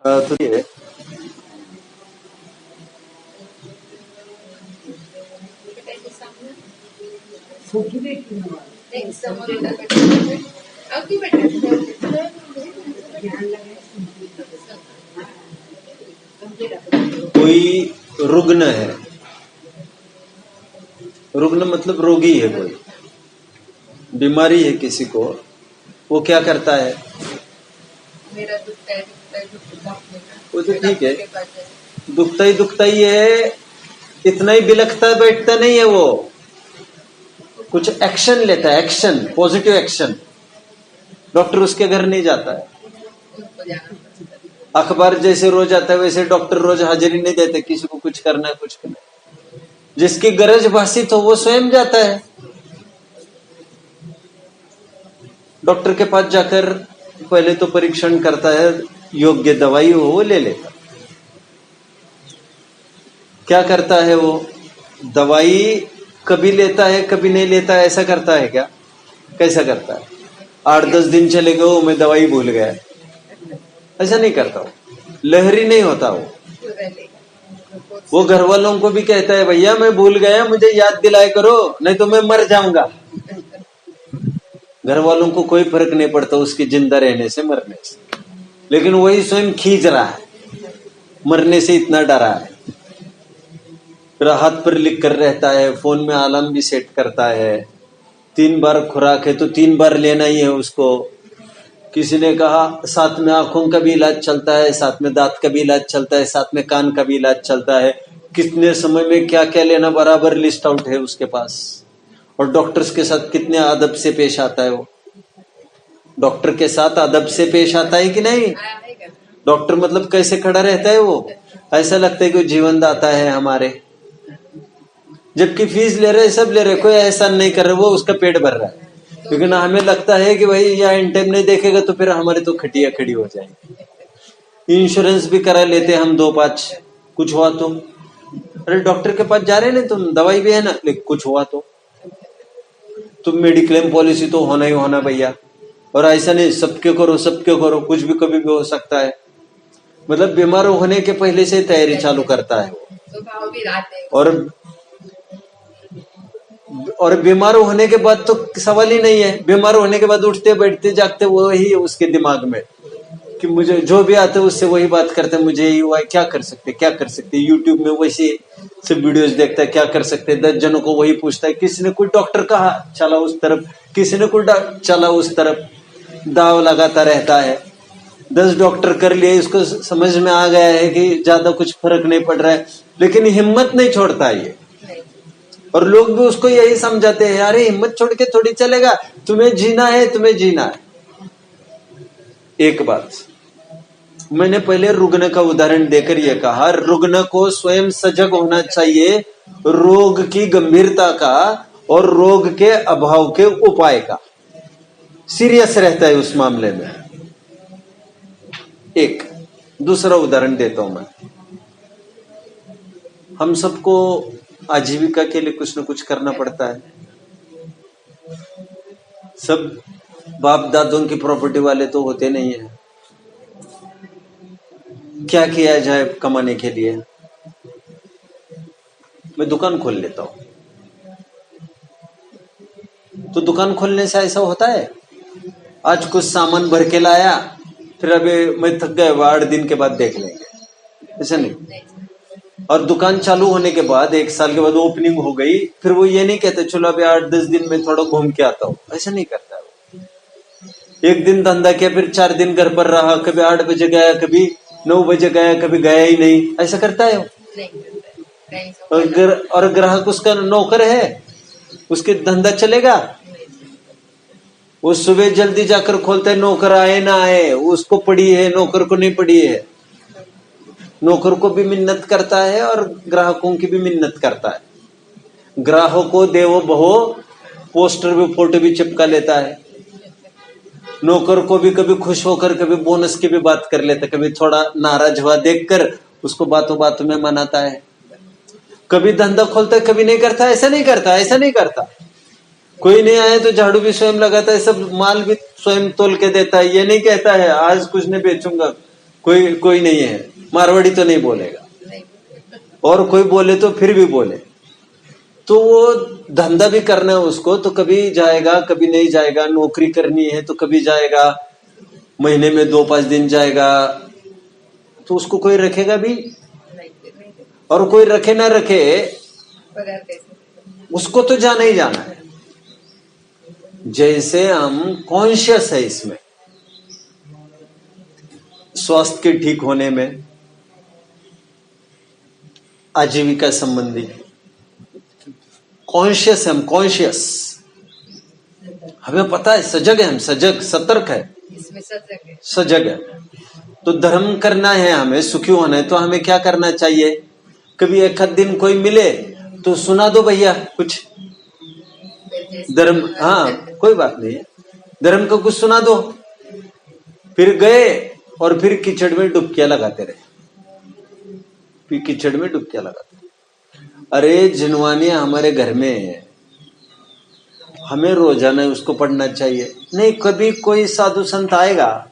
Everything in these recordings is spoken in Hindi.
तो ये कोई रुग्ण है, रुग्ण मतलब रोगी है, कोई बीमारी है किसी को, वो क्या करता है? मेरा दुखता है वो तो ठीक है, दुखता ही है, इतना ही बिलखता बैठता नहीं है, वो कुछ एक्शन लेता है, एक्शन, पॉजिटिव एक्शन। डॉक्टर उसके घर नहीं जाता है। अखबार जैसे रोज आता है वैसे डॉक्टर रोज हाजिरी नहीं देते, किसी को कुछ करना है कुछ करना। जिसकी गरज भाषित हो वो स्वयं जाता है डॉक्टर के पास, जाकर पहले तो परीक्षण करता है, योग्य दवाई हो वो ले लेता। क्या करता है वो? दवाई कभी लेता है कभी नहीं लेता है, ऐसा करता है क्या? कैसा करता है? 8-10 दिन चले गए वो, मैं दवाई भूल गया, ऐसा नहीं करता वो, लहरी नहीं होता वो घर वालों को भी कहता है भैया मैं भूल गया, मुझे याद दिलाया करो नहीं तो मैं मर जाऊंगा। घर वालों को कोई फर्क नहीं पड़ता उसके जिंदा रहने से मरने से, लेकिन वही स्वयं खींच रहा है, मरने से इतना डरा है। फिर हाथ पर लिख कर रहता है, फोन में अलार्म भी सेट करता है, 3 बार खुराक है तो 3 बार लेना ही है उसको। किसी ने कहा साथ में आंखों का भी इलाज चलता है, साथ में दांत का भी इलाज चलता है, साथ में कान का भी इलाज चलता है, कितने समय में क्या क्या लेना बराबर लिस्ट आउट है उसके पास। और डॉक्टर्स के साथ कितने अदब से पेश आता है वो, डॉक्टर के साथ अदब से पेश आता है कि नहीं? डॉक्टर मतलब कैसे खड़ा रहता है वो, ऐसा लगता है कि जीवन दाता है हमारे, जबकि फीस ले रहे, सब ले रहे, कोई एहसान नहीं कर रहे, वो उसका पेट भर रहा है। लेकिन हमें लगता है कि भाई यह इन टाइम नहीं देखेगा तो फिर हमारी तो खटिया खड़ी हो जाएगी। इंश्योरेंस भी करा लेते हम 2-5, कुछ हुआ तो, अरे डॉक्टर के पास जा रहे ना तुम, दवाई भी है ना, लेकिन कुछ हुआ तो तुम मेडिक्लेम पॉलिसी तो होना ही होना भैया। और ऐसा नहीं सबके करो, कुछ भी कभी भी हो सकता है। मतलब बीमार होने के पहले से तैयारी चालू करता है और बीमार होने के बाद तो सवाल ही नहीं है। बीमार होने के बाद उठते बैठते जागते वही उसके दिमाग में कि मुझे जो भी आता है उससे वही बात करते, मुझे यही हुआ है, क्या कर सकते। यूट्यूब में वैसे सब वीडियोस देखता है, क्या कर सकते हैं, 10 जनों को वही पूछता है। किसी ने कोई डॉक्टर कहा चला उस तरफ, किसी ने कोई चला उस तरफ, दाव लगाता रहता है। 10 डॉक्टर कर लिए, इसको समझ में आ गया है कि ज्यादा कुछ फर्क नहीं पड़ रहा है, लेकिन हिम्मत नहीं छोड़ता ये। और लोग भी उसको यही समझाते हैं, अरे हिम्मत छोड़ के थोड़ी चलेगा, तुम्हें जीना है। एक बात मैंने पहले रुग्ण का उदाहरण देकर यह कहा, रुग्ण को स्वयं सजग होना चाहिए रोग की गंभीरता का और रोग के अभाव के उपाय का, सीरियस रहता है उस मामले में। एक दूसरा उदाहरण देता हूं मैं। हम सबको आजीविका के लिए कुछ न कुछ करना पड़ता है। सब बाप दादों की प्रॉपर्टी वाले तो होते नहीं है। क्या किया जाए कमाने के लिए? मैं दुकान खोल लेता हूं। तो दुकान खोलने से ऐसा होता है, आज कुछ सामान भर के लाया, फिर अभी मैं थक गया, 8 दिन के बाद देख लेंगे, ऐसा नहीं। और दुकान चालू होने के बाद 1 साल के बाद ओपनिंग हो गई, फिर वो ये नहीं कहते चलो अभी 8-10 दिन में थोड़ा घूम के आता हूँ, ऐसा नहीं करता वो। 1 दिन धंधा किया, फिर 4 दिन घर पर रहा, कभी 8 बजे गया, कभी 9 बजे गया, कभी गया ही नहीं, ऐसा करता है वो। और ग्राहक उसका नौकर है, उसके धंधा चलेगा? वो सुबह जल्दी जाकर खोलता है, नौकर आए ना आए उसको पड़ी है, नौकर को नहीं पड़ी है। नौकर को भी मिन्नत करता है और ग्राहकों की भी मिन्नत करता है। ग्राहकों देवो बहो पोस्टर भी, फोटो भी चिपका लेता है। नौकर को भी कभी खुश होकर कभी बोनस की भी बात कर लेता है, कभी थोड़ा नाराज हुआ देखकर उसको बातों बातों में मनाता है। कभी धंधा खोलता है, कभी नहीं करता, ऐसा नहीं करता। कोई नहीं आए तो झाड़ू भी स्वयं लगाता है, सब माल भी स्वयं तोल के देता है। ये नहीं कहता है आज कुछ नहीं बेचूंगा, कोई कोई नहीं है, मारवाड़ी तो नहीं बोलेगा, नहीं। और कोई बोले तो फिर भी बोले। तो वो धंधा भी करना है उसको, तो कभी जाएगा कभी नहीं जाएगा, नौकरी करनी है तो कभी जाएगा, महीने में 2-5 दिन जाएगा, तो उसको कोई रखेगा भी, नहीं, नहीं। और कोई रखे ना रखे पर कैसे? उसको तो जाना ही जाना है। जैसे हम कॉन्शियस है इसमें, स्वास्थ्य के ठीक होने में, आजीविका संबंधी कॉन्शियस है, हम कॉन्शियस, हमें पता है, सजग है, हम सजग सतर्क है, इसमें सजग है। सजग है। तो धर्म करना है, हमें सुखी होना है, तो हमें क्या करना चाहिए? कभी एक आध दिन कोई मिले तो सुना दो भैया कुछ धर्म, हाँ कोई बात नहीं है, धर्म को कुछ सुना दो। फिर गए और फिर कीचड़ में डुबकियां लगाते रहे, फिर कीचड़ में डुबकियां लगाते। अरे जिनवानी हमारे घर में है, हमें रोजाना उसको पढ़ना चाहिए। नहीं, कभी कोई साधु संत आएगा,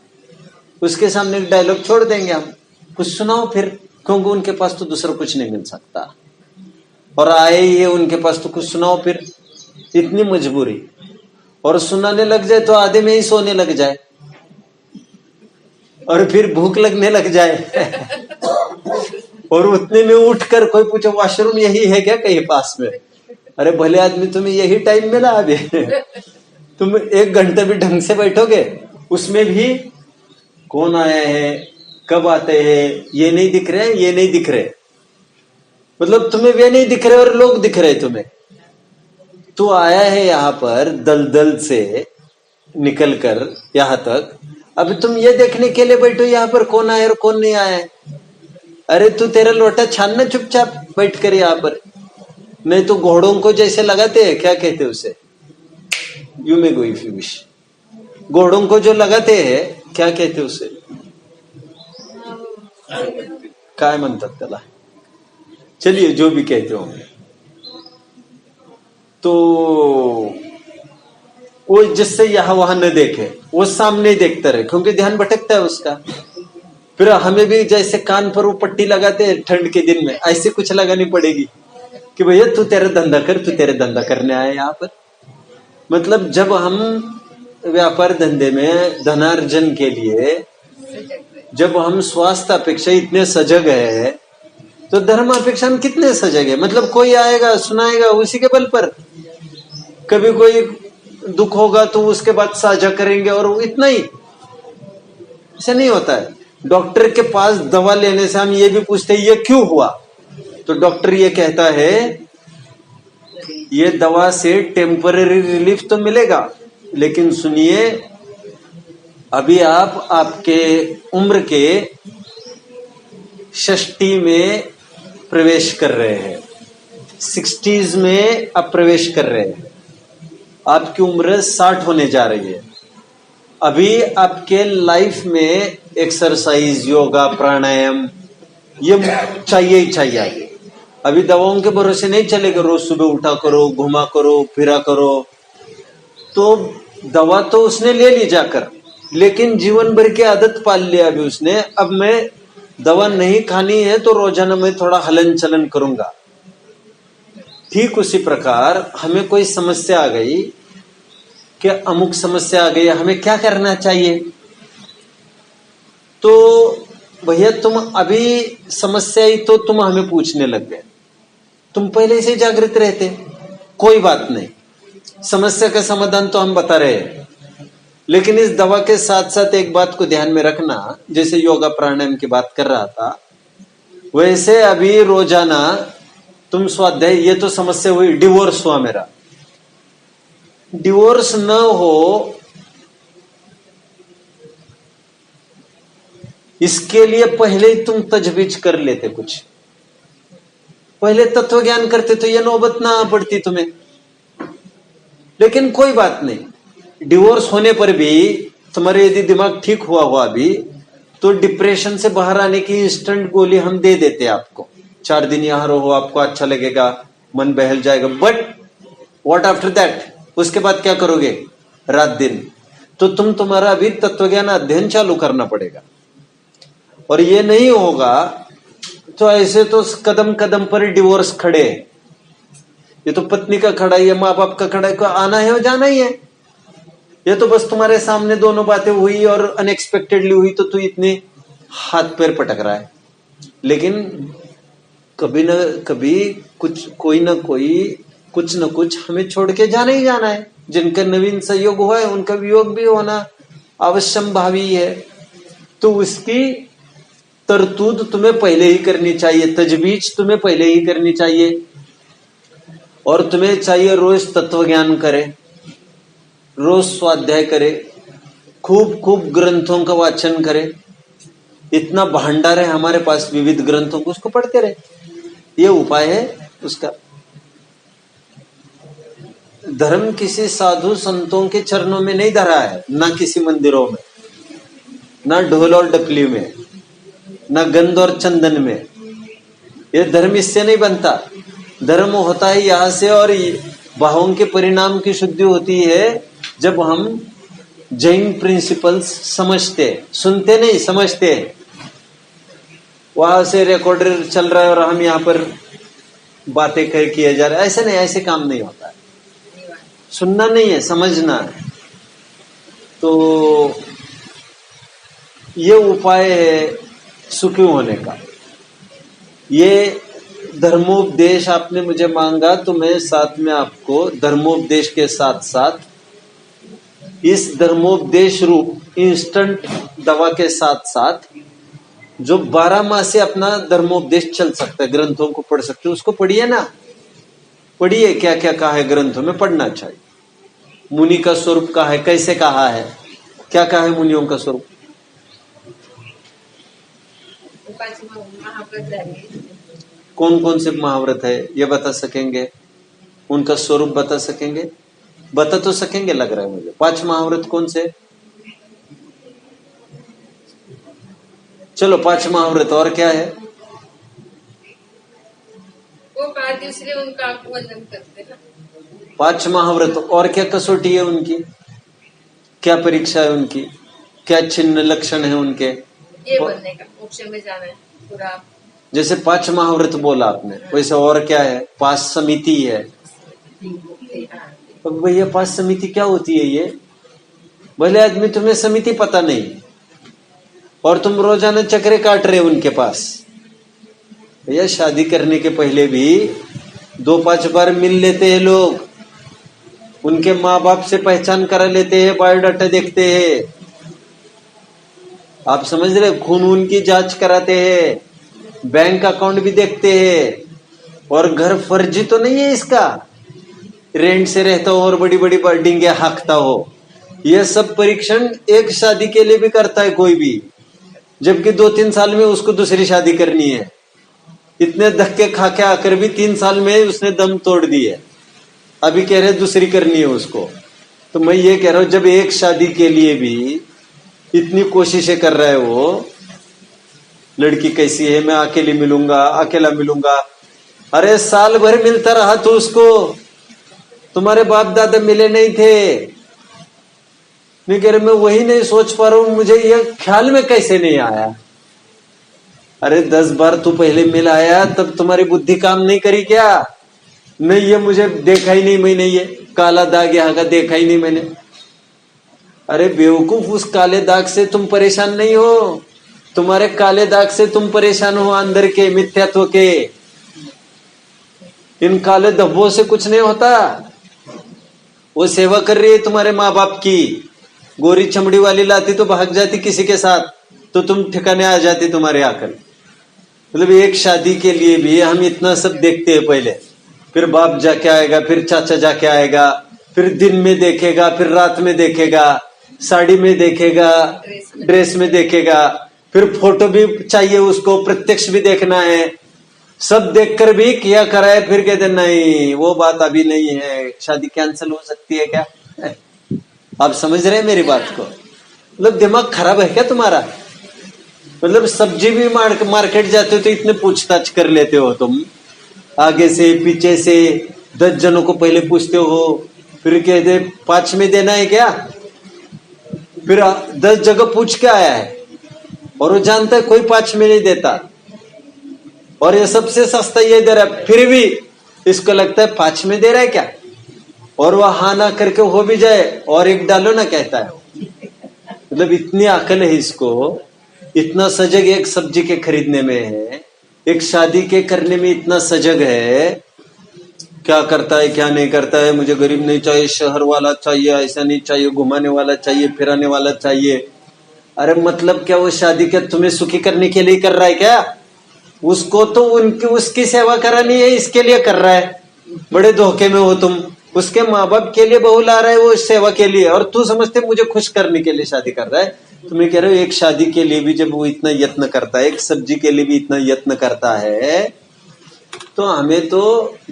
उसके सामने एक डायलॉग छोड़ देंगे हम, कुछ सुनाओ फिर, क्योंकि उनके पास तो दूसरा कुछ नहीं मिल सकता, और आए ही है उनके पास, तो कुछ सुनाओ फिर, इतनी मजबूरी। और सुनाने लग जाए तो आधे में ही सोने लग जाए, और फिर भूख लगने लग जाए और उतने में उठकर कोई पूछे वॉशरूम यही है क्या कहीं पास में? अरे भले आदमी, तुम्हें यही टाइम मिला अभी तुम 1 घंटे भी ढंग से बैठोगे, उसमें भी कौन आया है, कब आते हैं, ये नहीं दिख रहे, ये नहीं दिख रहे, मतलब तुम्हें वे नहीं दिख रहे और लोग दिख रहे तुम्हें। तू आया है यहाँ पर दलदल से निकलकर यहाँ तक, अब तुम ये देखने के लिए बैठो यहाँ पर कौन आया और कौन नहीं आया है। अरे तू तेरा लोटा छानना चुपचाप बैठ कर यहाँ पर, नहीं तो घोड़ों को जैसे लगाते हैं, क्या कहते हैं उसे, you may go if you wish, घोड़ों को जो लगाते हैं क्या कहते हैं उसे, काय म्हणतात त्याला, चलिए जो भी कहते होंगे। तो वो जिससे यहां वहां न देखे, वो सामने देखता रहे, क्योंकि ध्यान भटकता है उसका। फिर हमें भी जैसे कान पर वो पट्टी लगाते हैं ठंड के दिन में, ऐसे कुछ लगानी पड़ेगी कि भैया तू तेरा धंधा कर, तू तेरे धंधा करने आया यहाँ पर। मतलब जब हम व्यापार धंधे में धनार्जन के लिए, जब हम स्वास्थ्य अपेक्षा इतने सजग है, तो धर्म अपेक्षा हम कितने सजग है। मतलब कोई आएगा सुनाएगा उसी के बल पर, कभी कोई दुख होगा तो उसके बाद साझा करेंगे, और इतना ही, ऐसे नहीं होता है। डॉक्टर के पास दवा लेने से हम ये भी पूछते हैं ये क्यों हुआ, तो डॉक्टर ये कहता है ये दवा से टेम्पररी रिलीफ तो मिलेगा, लेकिन सुनिए अभी आप आपके उम्र के 60 में प्रवेश कर रहे हैं, 60s में आप प्रवेश कर रहे हैं, आपकी उम्र 60 होने जा रही है। अभी आपके लाइफ में एक्सरसाइज, योगा, प्राणायाम ये चाहिए ही चाहिए। अभी दवाओं के भरोसे नहीं चलेगा, रोज सुबह उठा करो, घुमा करो, फिरा करो, तो दवा तो उसने ले ली जाकर, लेकिन जीवन भर की आदत पाल लिया अभी उसने। अब मैं दवा नहीं खानी है तो रोजाना मैं थोड़ा हलन चलन करूंगा। ठीक उसी प्रकार हमें कोई समस्या आ गई कि अमुक समस्या आ गई, हमें क्या करना चाहिए? तो भैया तुम अभी समस्या ही तो तुम हमें पूछने लग गए, तुम पहले से जागृत रहते, कोई बात नहीं, समस्या का समाधान तो हम बता रहे हैं। लेकिन इस दवा के साथ साथ एक बात को ध्यान में रखना, जैसे योगा प्राणायाम की बात कर रहा था, वैसे अभी रोजाना तुम स्वाध्याय, ये तो समस्या हुई, डिवोर्स हुआ मेरा, डिवोर्स न हो इसके लिए पहले ही तुम तजवीज कर लेते, कुछ पहले तत्व ज्ञान करते तो ये नौबत ना पड़ती तुम्हें। लेकिन कोई बात नहीं, डिवोर्स होने पर भी तुम्हारे यदि दिमाग ठीक हुआ भी तो डिप्रेशन से बाहर आने की इंस्टेंट गोली हम दे देते आपको। 4 दिन यहां रहो, आपको अच्छा लगेगा, मन बहल जाएगा, बट व्हाट आफ्टर दैट, उसके बाद क्या करोगे रात दिन? तो तुम्हारा अभी तत्वज्ञान अध्ययन चालू करना पड़ेगा। और ये नहीं होगा तो ऐसे तो कदम कदम पर डिवोर्स खड़े। ये तो पत्नी का खड़ा है, माँ बाप का खड़ा है, को आना है और जाना ही है। ये तो बस तुम्हारे सामने दोनों बातें हुई और अनएक्सपेक्टेडली हुई तो तू इतने हाथ पैर पटक रहा है। लेकिन कभी न कभी कोई ना कोई कुछ न कुछ हमें छोड़ के जाना ही जाना है। जिनका नवीन संयोग हुआ है उनका वियोग भी होना अवश्यम भावी है। तो उसकी तरतूद तुम्हें पहले ही करनी चाहिए, तजवीज तुम्हें पहले ही करनी चाहिए। और तुम्हें चाहिए रोज तत्व ज्ञान करे, रोज स्वाध्याय करे, खूब खूब ग्रंथों का वाचन करे। इतना भंडार है हमारे पास विविध ग्रंथों को, उसको पढ़ते रहे। ये उपाय है उसका। धर्म किसी साधु संतों के चरणों में नहीं धरा है, ना किसी मंदिरों में, ना ढोल और डपली में, ना गंध और चंदन में। ये धर्म इससे नहीं बनता। धर्म होता है यहां से, और भावों के परिणाम की शुद्धि होती है जब हम जैन प्रिंसिपल्स समझते, सुनते नहीं समझते। वहां से रिकॉर्डर चल रहा है और हम यहाँ पर बातें किए जा रहे हैं, ऐसे नहीं, ऐसे काम नहीं होता है। सुनना नहीं है, समझना है। तो ये उपाय है सुखी होने का। ये धर्मोपदेश आपने मुझे मांगा तो मैं साथ में आपको धर्मोपदेश के साथ साथ इस धर्मोपदेश रूप इंस्टेंट दवा के साथ साथ जो 12 माह से अपना धर्मोपदेश चल सकता है, ग्रंथों को पढ़ सकते हो, उसको पढ़िए ना। पढ़िए क्या क्या कहा है ग्रंथों में, पढ़ना चाहिए। मुनि का स्वरूप कहा है, कैसे कहा है, क्या कहा है मुनियों का स्वरूप। कौन कौन से महाव्रत है ये बता सकेंगे, उनका स्वरूप बता सकेंगे, बता तो सकेंगे लग रहा है मुझे। 5 महाव्रत कौन से, चलो 5 महाव्रत। और क्या है वो पाठ दूसरे उनका वंदन करते ना। 5 महाव्रत। और क्या कसौटी है उनकी, क्या परीक्षा है उनकी, क्या चिन्ह लक्षण है उनके, ये बनने का, मोक्ष में जाना है पूरा। जैसे 5 महाव्रत बोला आपने, वैसे और क्या है, 5 समिति है। अब भैया 5 समिति क्या होती है ये, भले आदमी तुम्हें समिति पता नहीं और तुम रोजाना चक्रे काट रहे हो उनके पास। भैया शादी करने के पहले भी 2-5 बार मिल लेते हैं लोग, उनके माँ बाप से पहचान करा लेते हैं, बायोडाटा देखते हैं, आप समझ रहे, खून की जांच कराते हैं, बैंक अकाउंट भी देखते हैं। और घर फर्जी तो नहीं है इसका, रेंट से रहता हो और बड़ी बड़ी बिल्डिंगें हाँकता हो। यह सब परीक्षण एक शादी के लिए भी करता है कोई भी, जबकि 2-3 साल में उसको दूसरी शादी करनी है। इतने धक्के खा के आकर भी 3 साल में उसने दम तोड़ दिए, अभी कह रहे दूसरी करनी है उसको। तो मैं ये कह रहा हूं, जब एक शादी के लिए भी इतनी कोशिशें कर रहा है वो, लड़की कैसी है, मैं अकेली मिलूंगा, अकेला मिलूंगा। अरे साल भर मिलता रहा तो उसको, तुम्हारे बाप दादा मिले नहीं थे। मैं कह रहा, मैं वही नहीं सोच पा रहा हूं, मुझे ये ख्याल में कैसे नहीं आया। अरे 10 बार तू पहले मिल आया तब तुम्हारी बुद्धि काम नहीं करी क्या? नहीं, ये मुझे देखा ही नहीं मैंने, ये काला दाग यहाँ का देखा ही नहीं मैंने। अरे बेवकूफ, उस काले दाग से तुम परेशान नहीं हो, तुम्हारे काले दाग से तुम परेशान हो अंदर के मिथ्यात्व के। इन काले धब्बों से कुछ नहीं होता। वो सेवा कर रही है तुम्हारे माँ बाप की, गोरी चमड़ी वाली लाती तो भाग जाती किसी के साथ, तो तुम ठिकाने आ जाती तुम्हारे आकर। मतलब एक शादी के लिए भी हम इतना सब देखते हैं पहले, फिर बाप जाके आएगा, फिर चाचा जाके आएगा, फिर दिन में देखेगा, फिर रात में देखेगा, साड़ी में देखेगा, ड्रेस में देखेगा, फिर फोटो भी चाहिए उसको, प्रत्यक्ष भी देखना है। सब देखकर भी किया कराए, फिर कहते नहीं वो बात अभी नहीं है, शादी कैंसिल हो सकती है क्या? आप समझ रहे हैं मेरी बात को? मतलब दिमाग खराब है क्या तुम्हारा? मतलब सब्जी भी मार्केट जाते हो तो इतने पूछताछ कर लेते हो तुम, आगे से पीछे से 10 जनों को पहले पूछते हो, फिर कहते 5 में देना है क्या? फिर 10 जगह पूछ के आया है और वो जानता है कोई 5 में नहीं देता, और ये सबसे सस्ता ये दे रहा है, फिर भी इसको लगता है 5 में दे रहा है क्या, और वह हाँ ना करके हो भी जाए और एक डालो ना कहता है। मतलब इतनी अकल है इसको, इतना सजग एक सब्जी के खरीदने में है, एक शादी के करने में इतना सजग है, क्या करता है क्या नहीं करता है, मुझे गरीब नहीं चाहिए, शहर वाला चाहिए, ऐसा नहीं चाहिए, घुमाने वाला चाहिए, फिराने वाला चाहिए। अरे मतलब क्या वो शादी क्या तुम्हें सुखी करने के लिए कर रहा है क्या? उसको तो उनकी उसकी सेवा करानी है, इसके लिए कर रहा है। बड़े धोखे में हो तुम, उसके माँ बाप के लिए बहू ला रहा है वो सेवा के लिए, और तू समझते मुझे खुश करने के लिए शादी कर रहा है। तुम्हें कह रहे हो एक शादी के लिए भी जब वो इतना यत्न करता है, एक सब्जी के लिए भी इतना यत्न करता है, तो हमें तो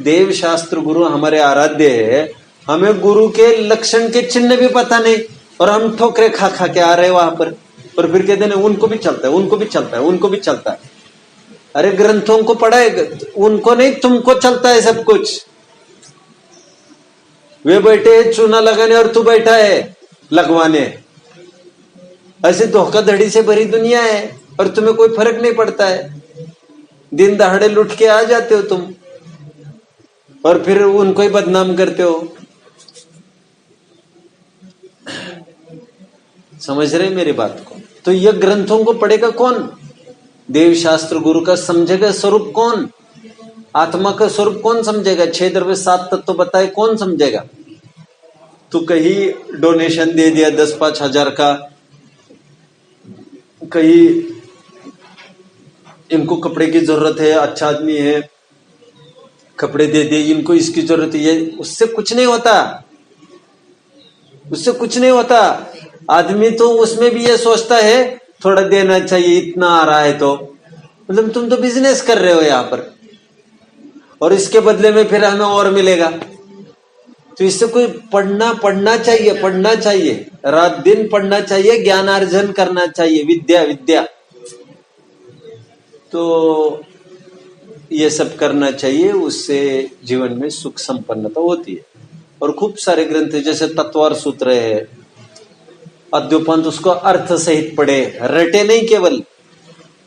देव शास्त्र गुरु हमारे आराध्य है, हमें गुरु के लक्षण के चिन्ह भी पता नहीं, और हम ठोकरे खा खा के आ रहे हैं वहां पर, और फिर कहते हैं उनको भी चलता है, उनको भी चलता है, उनको भी चलता है। अरे ग्रंथों को पढ़ा है, उनको नहीं तुमको चलता है सब कुछ। वे बैठे हैं चूना लगाने और तू बैठा है लगवाने। ऐसे धोखाधड़ी से भरी दुनिया है, और तुम्हें कोई फर्क नहीं पड़ता है। दिन दहाड़े लुट के आ जाते हो तुम, और फिर उनको ही बदनाम करते हो। समझ रहे मेरी बात को? तो यह ग्रंथों को पढ़ेगा कौन? देव शास्त्र गुरु का समझेगा स्वरूप कौन? आत्मा का स्वरूप कौन समझेगा? 6 द्रव्य 7 तत्व बताए कौन समझेगा? तो कहीं डोनेशन दे दिया 10-5 हजार का, कहीं इनको कपड़े की जरूरत है, अच्छा आदमी है, कपड़े दे दिए, इनको इसकी जरूरत है, उससे कुछ नहीं होता, उससे कुछ नहीं होता। आदमी तो उसमें भी ये सोचता है थोड़ा देना चाहिए, इतना आ रहा है तो, मतलब तुम तो बिजनेस कर रहे हो यहाँ पर, और इसके बदले में फिर हमें और मिलेगा। तो इससे कोई पढ़ना चाहिए, पढ़ना चाहिए, रात दिन पढ़ना चाहिए, ज्ञानार्जन करना चाहिए, विद्या। तो ये सब करना चाहिए, उससे जीवन में सुख संपन्नता होती है। और खूब सारे ग्रंथ जैसे तत्वार सूत्र है, अद्योपंत, उसको अर्थ सहित पढ़े, रटे नहीं,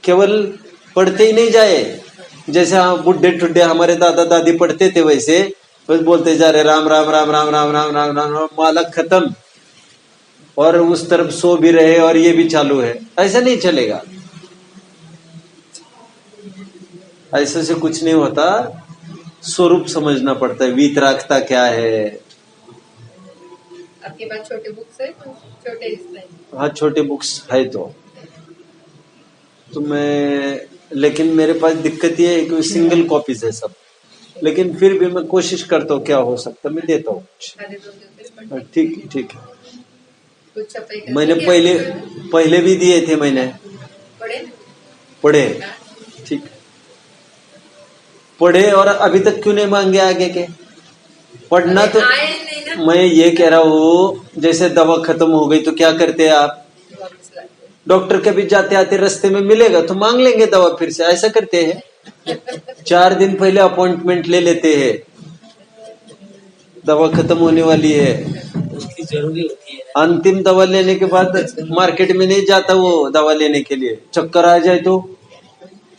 केवल पढ़ते ही नहीं जाए। जैसे बुढ़े ठुड्डे हमारे दादा दादी पढ़ते थे, वैसे बस बोलते जा रहे राम राम राम राम राम राम राम राम राम, माला खत्म, और उस तरफ सो भी रहे और ये भी चालू है। ऐसा नहीं चलेगा, ऐसे से कुछ नहीं होता। स्वरूप समझना पड़ता है, वीतरागता क्या है। आपके पास छोटे बुक्स है? छोटे? हाँ छोटे बुक्स है तो मैं, लेकिन मेरे पास दिक्कत ये है कि सिंगल कॉपीज है सब, लेकिन फिर भी मैं कोशिश करता हूँ, क्या हो सकता मैं देता हूँ। ठीक है। मैंने पहले भी दिए थे, मैंने पढ़े, ठीक पढ़े, और अभी तक क्यों नहीं मांगे आगे के? पढ़ना तो मैं ये कह रहा हूँ, जैसे दवा खत्म हो गई तो क्या करते हैं आप? डॉक्टर के भी जाते आते रास्ते में मिलेगा तो मांग लेंगे दवा फिर से, ऐसा करते हैं। 4 दिन पहले अपॉइंटमेंट ले लेते हैं, दवा खत्म होने वाली है, उसकी जरूरी होती है। अंतिम दवा लेने के बाद मार्केट में नहीं जाता वो दवा लेने के लिए। चक्कर आ जाए तो,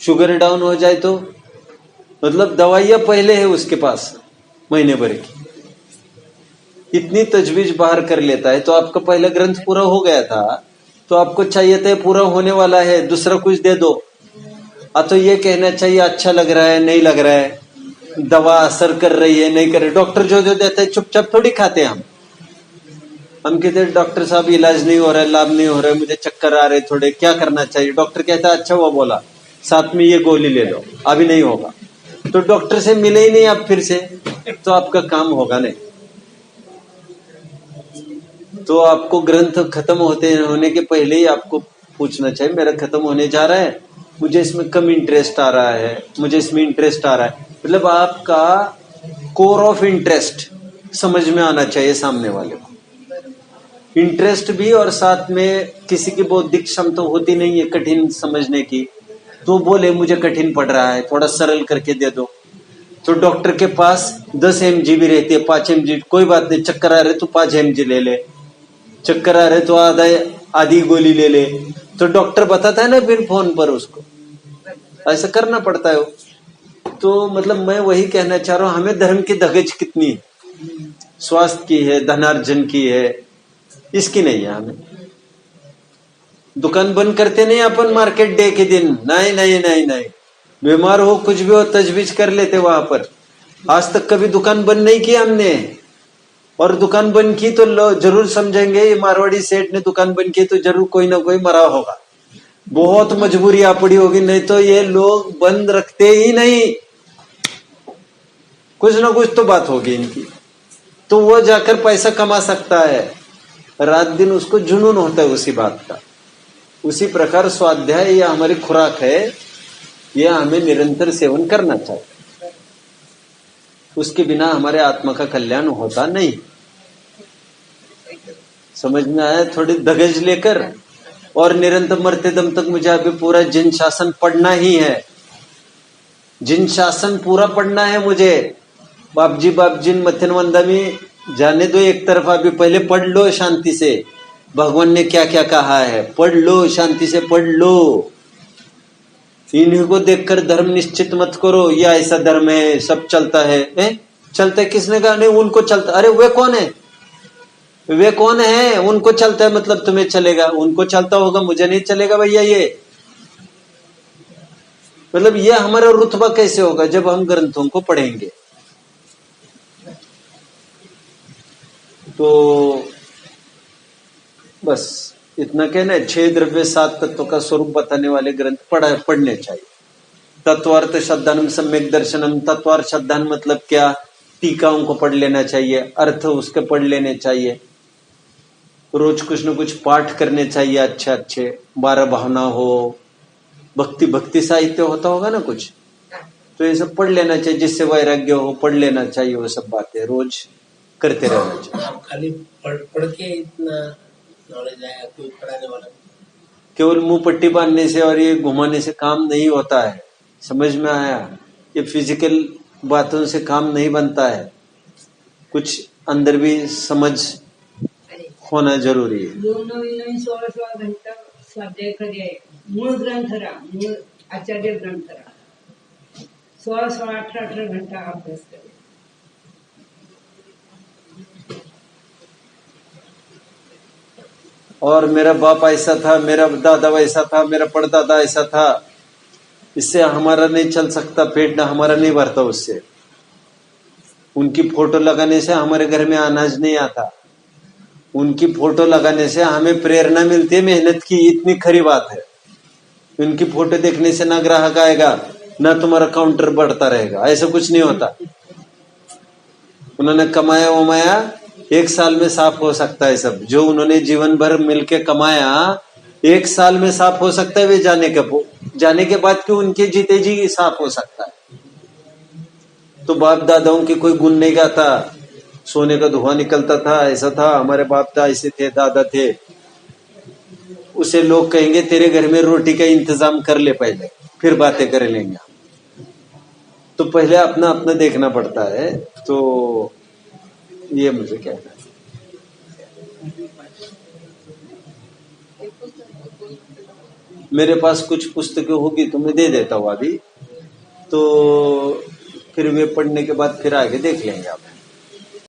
शुगर डाउन हो जाए तो, मतलब दवाइयां पहले है उसके पास महीने भर की, इतनी तजवीज बाहर कर लेता है। तो आपका पहला ग्रंथ पूरा हो गया था, तो आपको चाहिए था पूरा होने वाला है, दूसरा कुछ दे दो। तो ये कहना चाहिए अच्छा लग रहा है, नहीं लग रहा है, दवा असर कर रही है, नहीं कर रही। डॉक्टर जो देते हैं चुपचाप थोड़ी खाते हैं हम कहते हैं डॉक्टर साहब इलाज नहीं हो रहा है, लाभ नहीं हो रहा है, मुझे चक्कर आ रहे थोड़े, क्या करना चाहिए? डॉक्टर कहता है अच्छा हुआ बोला, साथ में ये गोली ले लो, अभी नहीं होगा। तो डॉक्टर से मिले ही नहीं आप फिर से, तो आपका काम होगा नहीं। तो आपको ग्रंथ खत्म होने के पहले ही आपको पूछना चाहिए, मेरा खत्म होने जा रहा है, मुझे इसमें कम इंटरेस्ट आ रहा है, मुझे इसमें इंटरेस्ट आ रहा है। मतलब आपका कोर ऑफ इंटरेस्ट समझ में आना चाहिए सामने वाले को, इंटरेस्ट भी, और साथ में किसी की बौद्धिक क्षमता होती नहीं है कठिन समझने की, तो बोले मुझे कठिन पड़ रहा है, थोड़ा सरल करके दे दो। तो डॉक्टर के पास 10 mg भी रहती है, 5 mg, कोई बात नहीं, चक्कर आ रहे तो 5 mg ले ले, चक्कर आ रहे तो आधी गोली ले ले, तो डॉक्टर बताता है ना फिर फोन पर उसको, ऐसा करना पड़ता है वो। तो मतलब मैं वही कहना चाह रहा हूं, हमें धर्म की धगज कितनी है, स्वास्थ्य की है, धनार्जन की है, इसकी नहीं है। हमें दुकान बंद करते नहीं अपन मार्केट डे के दिन, नहीं नहीं नहीं नहीं, बीमार हो कुछ भी हो तजवीज कर लेते वहां पर। आज तक कभी दुकान बंद नहीं की हमने, और दुकान बंद की तो लोग जरूर समझेंगे ये मारवाड़ी सेठ ने दुकान बंद की तो जरूर कोई ना कोई मरा होगा, बहुत मजबूरी आ पड़ी होगी, नहीं तो ये लोग बंद रखते ही नहीं, कुछ ना कुछ तो बात होगी इनकी। तो वो जाकर पैसा कमा सकता है, रात दिन उसको जुनून होता है उसी बात का। उसी प्रकार स्वाध्याय यह हमारी खुराक है, यह हमें निरंतर सेवन करना चाहिए, उसके बिना हमारे आत्मा का कल्याण होता नहीं। समझ में आया? थोड़ी धगज लेकर, और निरंतर मरते दम तक मुझे अभी पूरा जिन शासन पढ़ना ही है, जिन शासन पूरा पढ़ना है मुझे। बापजी बापजिन मथन वंदा में जाने दो एक तरफ, अभी पहले पढ़ लो शांति से, भगवान ने क्या क्या कहा है पढ़ लो, शांति से पढ़ लो। इन्हीं को देखकर धर्म निश्चित मत करो, ये ऐसा धर्म है सब चलता है। चलता है किसने कहा? नहीं उनको चलता। अरे वे कौन है? वे कौन है? उनको चलता है मतलब तुम्हें चलेगा? उनको चलता होगा, मुझे नहीं चलेगा भैया। ये मतलब ये हमारा रुतबा कैसे होगा जब हम ग्रंथों को पढ़ेंगे? तो बस इतना कहना है, 6 द्रव्य 7 तत्वों का स्वरूप बताने वाले ग्रंथ पढ़ने चाहिए। तत्वार्थ श्रद्धानम सम्यक दर्शनम, तत्वार्थ श्रद्धान मतलब क्या? टीकाओं को पढ़ लेना चाहिए, अर्थ उसके पढ़ लेने चाहिए, रोज कुछ न कुछ पाठ करने चाहिए अच्छे अच्छे, 12 भावना हो, भक्ति साहित्य होता होगा ना कुछ, तो ये सब पढ़ लेना चाहिए, जिससे वैराग्य हो पढ़ लेना चाहिए। वो सब बातें रोज करते रहना चाहिए। खाली पढ़ के इतना नॉलेज आया, कोई पढ़ाने वाला केवल मुंह पट्टी बांधने से और ये घुमाने से काम नहीं होता है। समझ में आया? ये फिजिकल बातों से काम नहीं बनता है, कुछ अंदर भी समझ होना जरूरी है। 16 घंटा स्वाध्याय करिए, मूळ ग्रंथरा, मूळ आचार्य ग्रंथरा 16, 18 घंटा अभ्यास करिए। और मेरा बाप ऐसा था, मेरा दादा वैसा था, मेरा परदादा ऐसा था, इससे हमारा नहीं चल सकता, पेट हमारा नहीं भरता उससे। उनकी फोटो लगाने से हमारे घर में अनाज नहीं आता, उनकी फोटो लगाने से हमें प्रेरणा मिलती है मेहनत की, इतनी खरी बात है। उनकी फोटो देखने से ना ग्राहक आएगा, ना तुम्हारा काउंटर बढ़ता रहेगा, ऐसा कुछ नहीं होता। उन्होंने कमाया वमाया, 1 साल में साफ हो सकता है सब। जो उन्होंने जीवन भर मिलके कमाया 1 साल में साफ हो सकता है, वे जाने के बाद क्यों उनके जीते जी साफ हो सकता है। तो बाप दादाओं के कोई गुण नहीं गाता, सोने का धुआं निकलता था, ऐसा था, हमारे बाप दादा ऐसे थे, दादा थे। उसे लोग कहेंगे तेरे घर में रोटी का इंतजाम कर ले पहले, फिर बातें कर लेंगे। तो पहले अपना अपना देखना पड़ता है। तो ये मुझे कहना है। मेरे पास कुछ पुस्तकें होगी तो मैं दे देता हूँ अभी, तो फिर वे पढ़ने के बाद फिर आगे देख लेंगे आप।